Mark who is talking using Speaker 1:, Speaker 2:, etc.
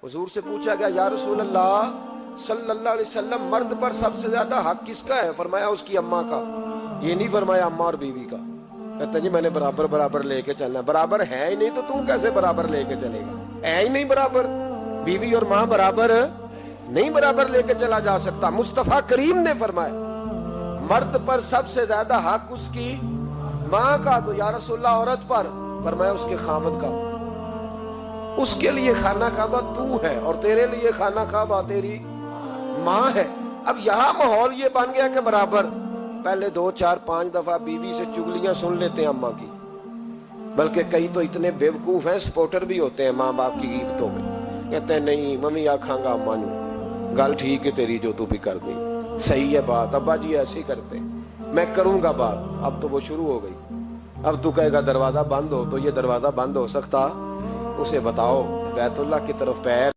Speaker 1: حضور سے پوچھا گیا یا رسول اللہ صلی اللہ علیہ وسلم مرد پر سب سے زیادہ حق کس کا ہے؟ فرمایا اس کی اماں کا. یہ نہیں فرمایا اماں اور بیوی کا. کہتے جی میں نے برابر برابر لے کے چلنا. برابر ہے ہی نہیں تو کیسے برابر لے کے چلے گا؟ ہے ہی نہیں برابر. بیوی اور ماں برابر نہیں برابر لے کے چلا جا سکتا. مصطفیٰ کریم نے فرمایا مرد پر سب سے زیادہ حق اس کی ماں کا. تو یا رسول اللہ عورت پر؟ فرمایا اس کے خامد کا. اس کے لیے خانہ کعبہ تو ہے اور تیرے لیے خانہ کعبہ تیری ماں ہے. اب یہاں ماحول یہ بن گیا کہ برابر. پہلے 2 4 5 دفعہ بیوی سے چگلیاں سن لیتے ہیں اماں کی. بلکہ کئی تو اتنے بیوقوف ہیں سپورٹر بھی ہوتے ہیں ماں باپ کی غیبتوں میں. کہتے ہیں نہیں ممی آکھاں گا اماں نو گل ٹھیک ہے تیری جو تو بھی کر دی صحیح ہے بات. ابا جی ایسے ہی کرتے میں کروں گا بات. اب تو وہ شروع ہو گئی. اب تو کہے گا دروازہ بند ہو تو یہ دروازہ بند ہو سکتا؟ اسے بتاؤ بیت اللہ کی طرف پیر